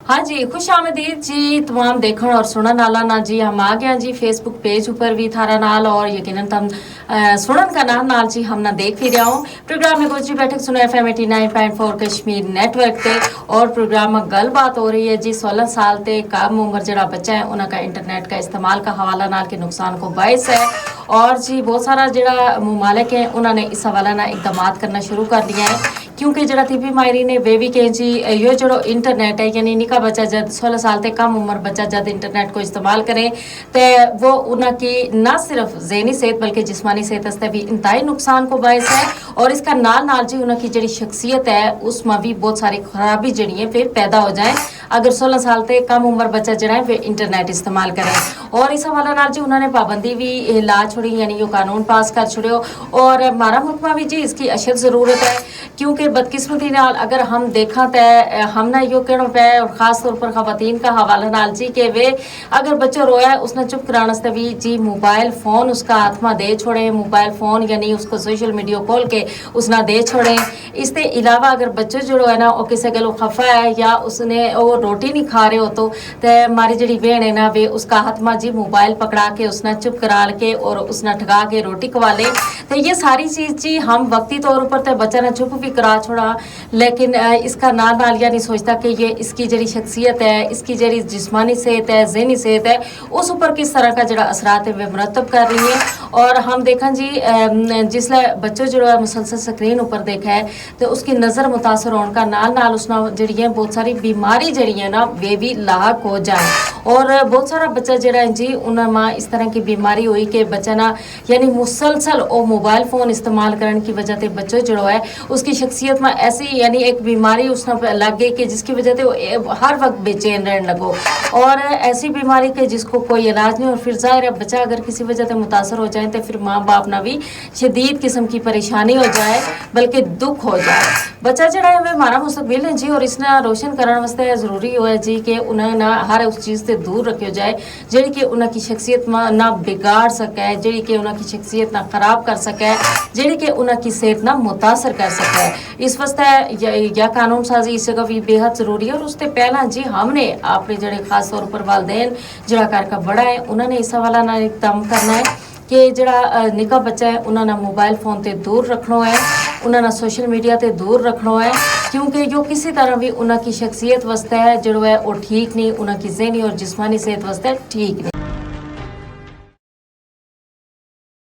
हाँ जी, खुश आमदीद जी तमाम देखण और सुनने वाला ना जी। हम आ गया जी फेसबुक पेज ऊपर भी थारा नाल और यकीनन तम सुनन का नाल जी हम ना देख भी रहा हूँ। प्रोग्राम में गुजरी बैठक सुनो FM 89.4 कश्मीर नेटवर्क पे और प्रोग्राम में गल बात हो रही है जी 16 साल ते कम उम्र जरा बच्चा है उनका इंटरनेट का इस्तेमाल का हवाला नाल के नुकसान को बायस है। और जी बहुत सारा जरा मुमालिक है उन्होंने इस हवाला ना इकदाम करना शुरू कर दिया है क्योंकि जरा तिबी मायरी ने वे भी कहें जी यो जो इंटरनेट है यानी निका बच्चा जब 16 साल से कम उम्र बच्चा जब इंटरनेट को इस्तेमाल करे तो वो उनकी न सिर्फ ज़हनी सेहत बल्कि जिस्मानी सेहत भी इंतहाई नुकसान को बायस है। और इसका नाल नाल जी उनकी जी शख्सियत है उसमें भी बहुत सारी खराबी जड़ी है फिर पैदा हो जाए अगर 16 साल से कम उम्र बच्चा जरा है फिर इंटरनेट इस्तेमाल करे। और इस हवाले नाल जी उन्होंने पाबंदी भी ला छोड़ी यानी यो कानून पास कर छोड़ो। और हमारा मुल्क में भी जी इसकी अशद ज़रूरत है क्योंकि बदकिस्मती नाल अगर हम देखा तो हम ना यो कहना पे और ख़ास तौर पर खवातीन का हवाला नाल जी के वे अगर बच्चा रोया उसने चुप कराने भी जी मोबाइल फ़ोन उसका हाथ में दे छोड़े मोबाइल फ़ोन यानी उसको सोशल मीडिया खोल के उसना दे छोड़े। इसके अलावा अगर बच्चों जो है ना वो किसी गलों खफा है या उसने वो रोटी नहीं खा रहे हो तो हमारी जी बहन है ना वे उसका हाथ में जी मोबाइल पकड़ा के उसने चुप करा के और उसने ठगा के रोटी खवा ले। तो ये सारी चीज़ जी हम वक्ती तौर पर तो बच्चा ने चुप भी करा छोड़ा लेकिन इसका नाल नाल या नहीं सोचता कि ये इसकी जड़ी शख्सियत है इसकी जड़ी जिस्मानी सेहत है ज़हनी सेहत है उस ऊपर किस तरह का जड़ा असरात है वे मुरतब कर रही है। और हम देखा जी जिसले बच्चों जो है मुसलसल स्क्रीन ऊपर देखा है तो उसकी नज़र मुतासर होने का नाल नाल उसना जड़ी है बहुत सारी बीमारी जड़ी है ना वे भी लाक हो जाए। और बहुत सारा बच्चा जरा है जी उन्हें इस तरह की बीमारी हुई कि बच्चा ना यानी मुसलसल और मोबाइल फ़ोन इस्तेमाल करने की वजह से बच्चों जो है उसकी शख्सियत में ऐसी यानी एक बीमारी उसने लग गई कि जिसकी वजह से वो हर वक्त बेचैन रहने लगो। और ऐसी बीमारी के जिसको कोई इलाज नहीं और फिर ज़ाहिर है बच्चा अगर किसी वजह से मुतासर हो जाए तो फिर माँ बाप ना भी शदीद किस्म की परेशानी हो जाए बल्कि दुख हो जाए। बच्चा जड़ा है हमारा मुस्तकबिल है जी और इसने रोशन करने वास्ते ज़रूरी हो है जी कि उन्हें ना हर उस चीज़ से दूर रखियो जाए जी कि उनकी शख्सियत में ना बिगाड़ सके जी कि उनकी शख्सियत ना खराब कर सके जी कि उनकी सेहत ना मुतासर कर सके। इस वास्ते या कानून साजी इस जगह भी बेहद ज़रूरी है। और उससे पहला जी हमने अपने जड़े खास तौर पर वालदेन जड़ा घर का बड़ा है उन्होंने इस हवाला ना इकदाम करना है कि जड़ा निका बच्चा है उन्होंने मोबाइल फ़ोन से दूर रखना है उन्होंने सोशल मीडिया से दूर रखना है क्योंकि जो किसी तरह भी उनकी शख्सियत वास्ते है जो है वो ठीक नहीं उनकी ज़हनी और जिस्मानी सेहत वास्ते ठीक नहीं।